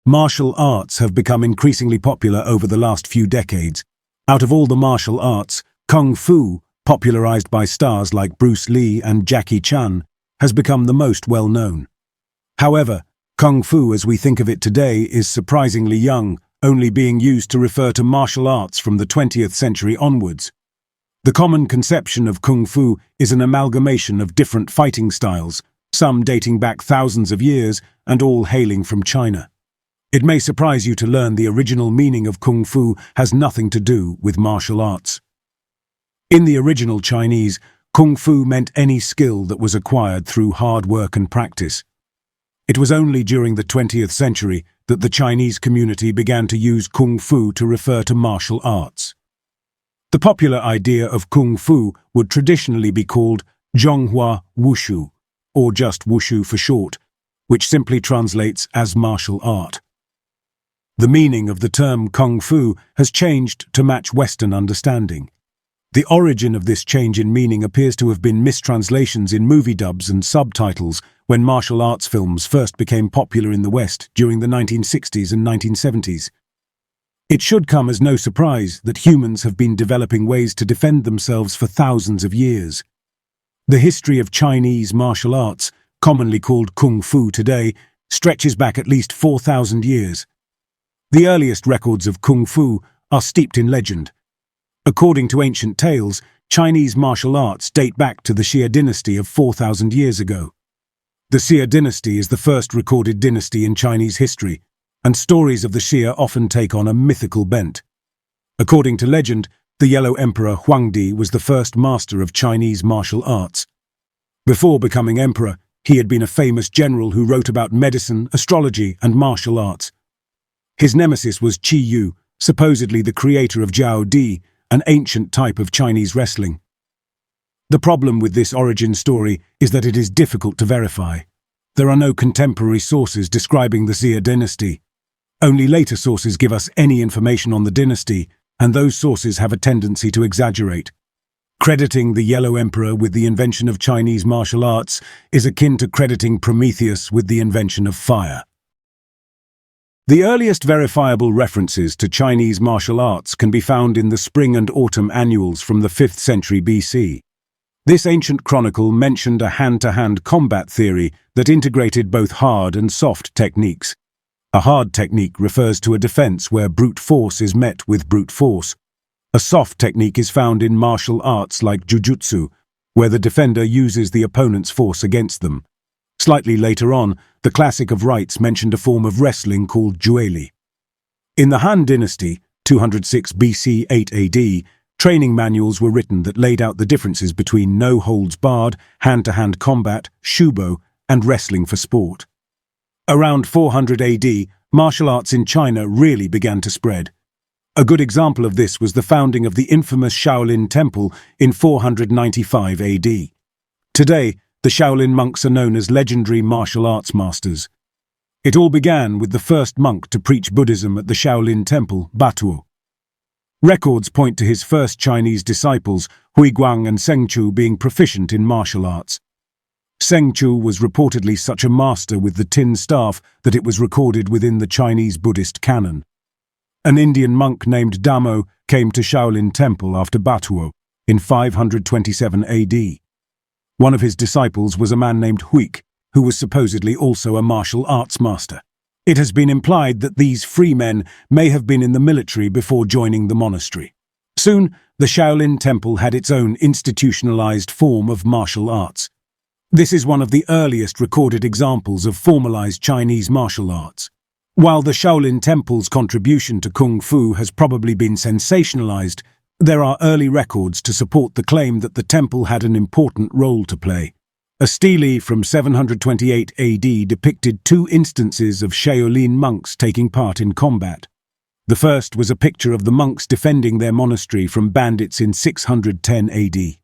Martial arts have become increasingly popular over the last few decades. Out of all the martial arts, Kung Fu, popularized by stars like Bruce Lee and Jackie Chan, has become the most well-known. However, Kung Fu as we think of it today is surprisingly young, only being used to refer to martial arts from the 20th century onwards. The common conception of Kung Fu is an amalgamation of different fighting styles, some dating back thousands of years and all hailing from China. It may surprise you to learn the original meaning of Kung Fu has nothing to do with martial arts. In the original Chinese, Kung Fu meant any skill that was acquired through hard work and practice. It was only during the 20th century that the Chinese community began to use Kung Fu to refer to martial arts. The popular idea of Kung Fu would traditionally be called Zhonghua Wushu, or just Wushu for short, which simply translates as martial art. The meaning of the term Kung Fu has changed to match Western understanding. The origin of this change in meaning appears to have been mistranslations in movie dubs and subtitles when martial arts films first became popular in the West during the 1960s and 1970s. It should come as no surprise that humans have been developing ways to defend themselves for thousands of years. The history of Chinese martial arts, commonly called Kung Fu today, stretches back at least 4,000 years. The earliest records of Kung Fu are steeped in legend. According to ancient tales, Chinese martial arts date back to the Xia Dynasty of 4,000 years ago. The Xia Dynasty is the first recorded dynasty in Chinese history, and stories of the Xia often take on a mythical bent. According to legend, the Yellow Emperor Huangdi was the first master of Chinese martial arts. Before becoming emperor, he had been a famous general who wrote about medicine, astrology, and martial arts. His nemesis was Qi Yu, supposedly the creator of Jiao Di, an ancient type of Chinese wrestling. The problem with this origin story is that it is difficult to verify. There are no contemporary sources describing the Xia dynasty. Only later sources give us any information on the dynasty, and those sources have a tendency to exaggerate. Crediting the Yellow Emperor with the invention of Chinese martial arts is akin to crediting Prometheus with the invention of fire. The earliest verifiable references to Chinese martial arts can be found in the spring and autumn annuals from the 5th century BC. This ancient chronicle mentioned a hand-to-hand combat theory that integrated both hard and soft techniques. A hard technique refers to a defense where brute force is met with brute force. A soft technique is found in martial arts like jujutsu, where the defender uses the opponent's force against them. Slightly later on, the classic of rites mentioned a form of wrestling called jueli. In the Han Dynasty, 206 BC 8 AD, training manuals were written that laid out the differences between no-holds-barred, hand-to-hand combat, shubo, and wrestling for sport. Around 400 AD, martial arts in China really began to spread. A good example of this was the founding of the infamous Shaolin Temple in 495 AD. Today, the Shaolin monks are known as legendary martial arts masters. It all began with the first monk to preach Buddhism at the Shaolin Temple, Batuo. Records point to his first Chinese disciples, Huiguang and Sengchu, being proficient in martial arts. Sengchu was reportedly such a master with the tin staff that it was recorded within the Chinese Buddhist canon. An Indian monk named Damo came to Shaolin Temple after Batuo in 527 AD. One of his disciples was a man named Huik, who was supposedly also a martial arts master. It has been implied that these free men may have been in the military before joining the monastery. Soon, the Shaolin Temple had its own institutionalized form of martial arts. This is one of the earliest recorded examples of formalized Chinese martial arts. While the Shaolin Temple's contribution to Kung Fu has probably been sensationalized, there are early records to support the claim that the temple had an important role to play. A stele from 728 AD depicted two instances of Shaolin monks taking part in combat. The first was a picture of the monks defending their monastery from bandits in 610 AD.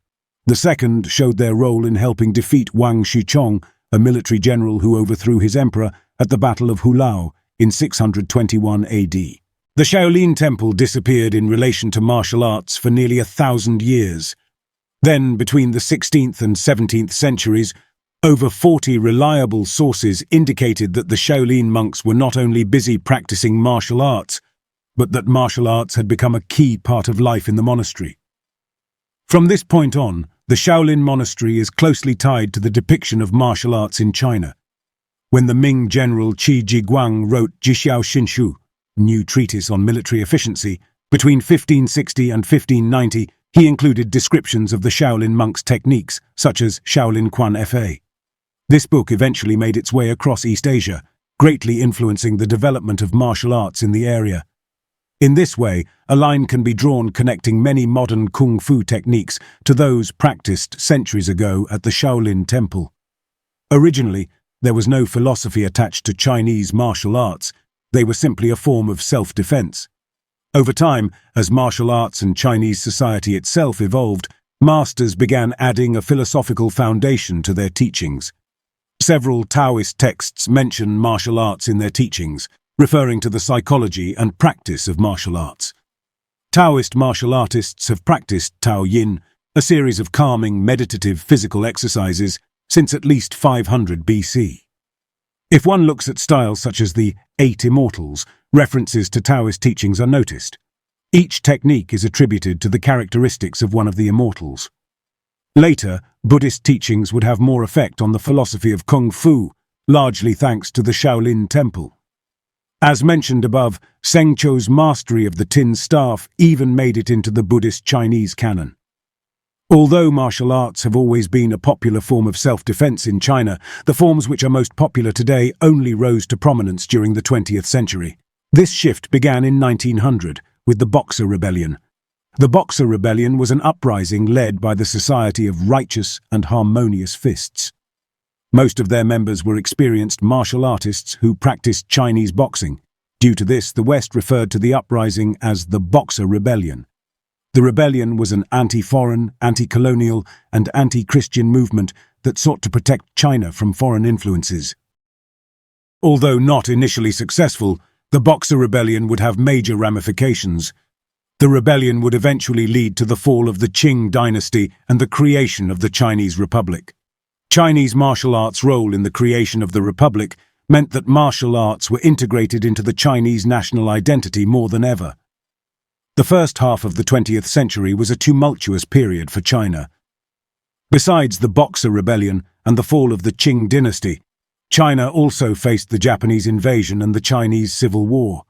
The second showed their role in helping defeat Wang Shichong, a military general who overthrew his emperor at the Battle of Hulao in 621 AD. The Shaolin Temple disappeared in relation to martial arts for nearly 1,000 years. Then, between the 16th and 17th centuries, Over 40 reliable sources indicated that the Shaolin monks were not only busy practicing martial arts, but that martial arts had become a key part of life in the monastery. From this point on, the Shaolin monastery is closely tied to the depiction of martial arts in China. When the Ming general Qi Jiguang wrote Jixiao Xinshu, new treatise on military efficiency, between 1560 and 1590, he included descriptions of the Shaolin monks' techniques, such as Shaolin Quan Fa. This book eventually made its way across East Asia, greatly influencing the development of martial arts in the area. In this way, a line can be drawn connecting many modern kung fu techniques to those practiced centuries ago at the Shaolin Temple. Originally, there was no philosophy attached to Chinese martial arts. They were simply a form of self-defense. Over time, as martial arts and Chinese society itself evolved, masters began adding a philosophical foundation to their teachings. Several Taoist texts mention martial arts in their teachings, referring to the psychology and practice of martial arts. Taoist martial artists have practiced Tao Yin, a series of calming, meditative physical exercises, since at least 500 BC. If one looks at styles such as the 8 Immortals, references to Taoist teachings are noticed. Each technique is attributed to the characteristics of one of the immortals. Later, Buddhist teachings would have more effect on the philosophy of Kung Fu, largely thanks to the Shaolin Temple. As mentioned above, Zheng Qiu's mastery of the tin staff even made it into the Buddhist Chinese canon. Although martial arts have always been a popular form of self-defense in China, the forms which are most popular today only rose to prominence during the 20th century. This shift began in 1900 with the Boxer Rebellion. The Boxer Rebellion was an uprising led by the Society of Righteous and Harmonious Fists. Most of their members were experienced martial artists who practiced Chinese boxing. Due to this, the West referred to the uprising as the Boxer Rebellion. The rebellion was an anti-foreign, anti-colonial, and anti-Christian movement that sought to protect China from foreign influences. Although not initially successful, the Boxer Rebellion would have major ramifications. The rebellion would eventually lead to the fall of the Qing Dynasty and the creation of the Chinese Republic. Chinese martial arts' role in the creation of the Republic meant that martial arts were integrated into the Chinese national identity more than ever. The first half of the 20th century was a tumultuous period for China. Besides the Boxer Rebellion and the fall of the Qing Dynasty, China also faced the Japanese invasion and the Chinese Civil War.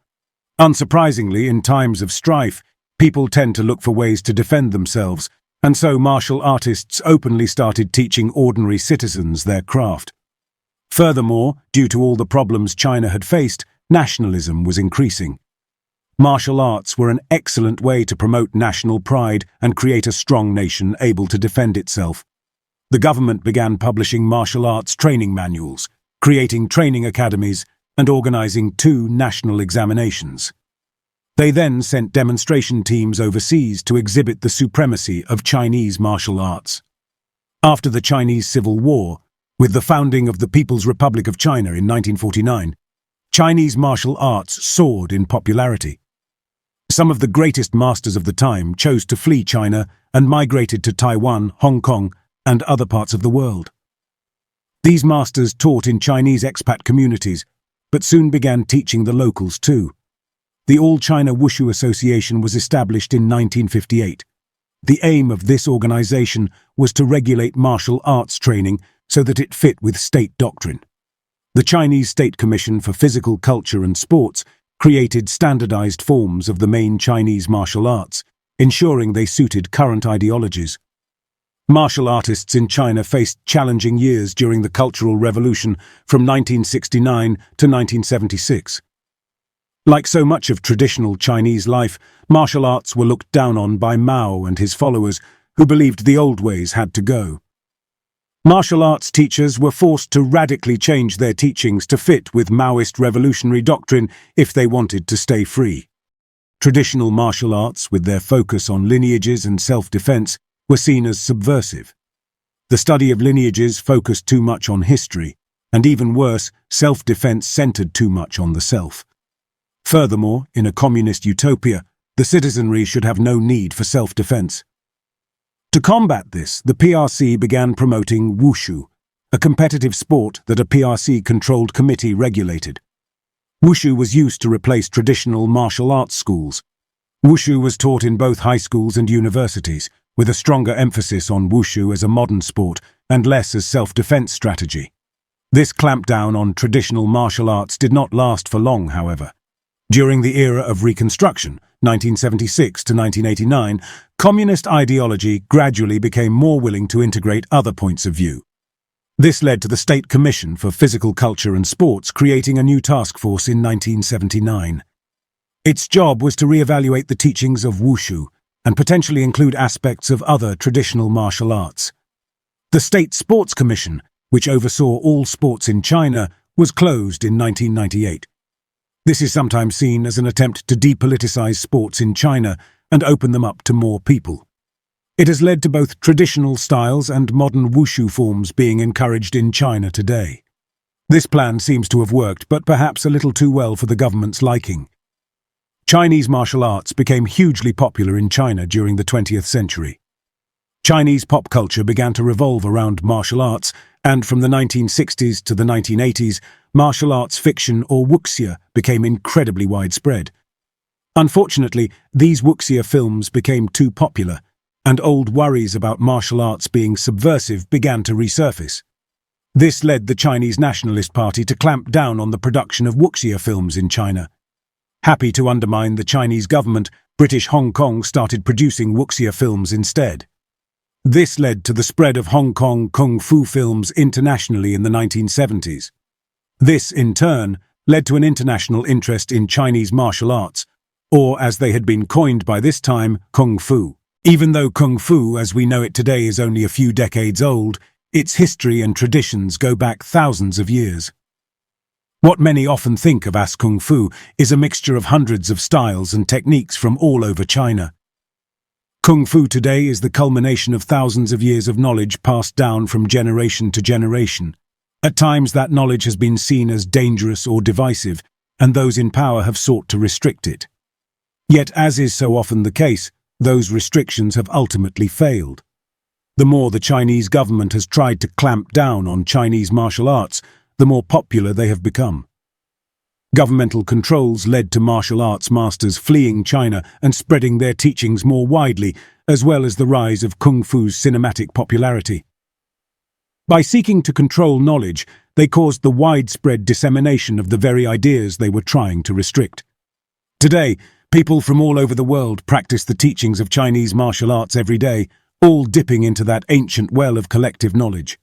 Unsurprisingly, in times of strife, people tend to look for ways to defend themselves, and so martial artists openly started teaching ordinary citizens their craft. Furthermore, due to all the problems China had faced, nationalism was increasing. Martial arts were an excellent way to promote national pride and create a strong nation able to defend itself. The government began publishing martial arts training manuals, creating training academies, and organizing 2 national examinations. They then sent demonstration teams overseas to exhibit the supremacy of Chinese martial arts. After the Chinese Civil War, with the founding of the People's Republic of China in 1949, Chinese martial arts soared in popularity. Some of the greatest masters of the time chose to flee China and migrated to Taiwan, Hong Kong, and other parts of the world. These masters taught in Chinese expat communities, but soon began teaching the locals too. The All-China Wushu Association was established in 1958. The aim of this organization was to regulate martial arts training so that it fit with state doctrine. The Chinese State Commission for Physical Culture and Sports created standardized forms of the main Chinese martial arts, ensuring they suited current ideologies. Martial artists in China faced challenging years during the Cultural Revolution from 1969 to 1976. Like so much of traditional Chinese life, martial arts were looked down on by Mao and his followers, who believed the old ways had to go. Martial arts teachers were forced to radically change their teachings to fit with Maoist revolutionary doctrine if they wanted to stay free. Traditional martial arts, with their focus on lineages and self-defense, were seen as subversive. The study of lineages focused too much on history, and even worse, self-defense centered too much on the self. Furthermore, in a communist utopia, the citizenry should have no need for self-defense. To combat this, the PRC began promoting wushu, a competitive sport that a PRC-controlled committee regulated. Wushu was used to replace traditional martial arts schools. Wushu was taught in both high schools and universities, with a stronger emphasis on wushu as a modern sport and less as self-defense strategy. This clampdown on traditional martial arts did not last for long, however. During the era of Reconstruction, 1976 to 1989, communist ideology gradually became more willing to integrate other points of view. This led to the State Commission for Physical Culture and Sports creating a new task force in 1979. Its job was to re-evaluate the teachings of wushu and potentially include aspects of other traditional martial arts. The State Sports Commission, which oversaw all sports in China, was closed in 1998. This is sometimes seen as an attempt to depoliticize sports in China and open them up to more people. It has led to both traditional styles and modern wushu forms being encouraged in China today. This plan seems to have worked, but perhaps a little too well for the government's liking. Chinese martial arts became hugely popular in China during the 20th century. Chinese pop culture began to revolve around martial arts, and from the 1960s to the 1980s, martial arts fiction or wuxia became incredibly widespread. Unfortunately, these wuxia films became too popular, and old worries about martial arts being subversive began to resurface. This led the Chinese Nationalist Party to clamp down on the production of wuxia films in China. Happy to undermine the Chinese government, British Hong Kong started producing wuxia films instead. This led to the spread of Hong Kong kung fu films internationally in the 1970s. This, in turn, led to an international interest in Chinese martial arts, or as they had been coined by this time, kung fu. Even though kung fu, as we know it today, is only a few decades old, its history and traditions go back thousands of years. What many often think of as kung fu is a mixture of hundreds of styles and techniques from all over China. Kung fu today is the culmination of thousands of years of knowledge passed down from generation to generation. At times that knowledge has been seen as dangerous or divisive, and those in power have sought to restrict it. Yet, as is so often the case, those restrictions have ultimately failed. The more the Chinese government has tried to clamp down on Chinese martial arts, the more popular they have become. Governmental controls led to martial arts masters fleeing China and spreading their teachings more widely, as well as the rise of kung fu's cinematic popularity. By seeking to control knowledge, they caused the widespread dissemination of the very ideas they were trying to restrict. Today, people from all over the world practice the teachings of Chinese martial arts every day, all dipping into that ancient well of collective knowledge.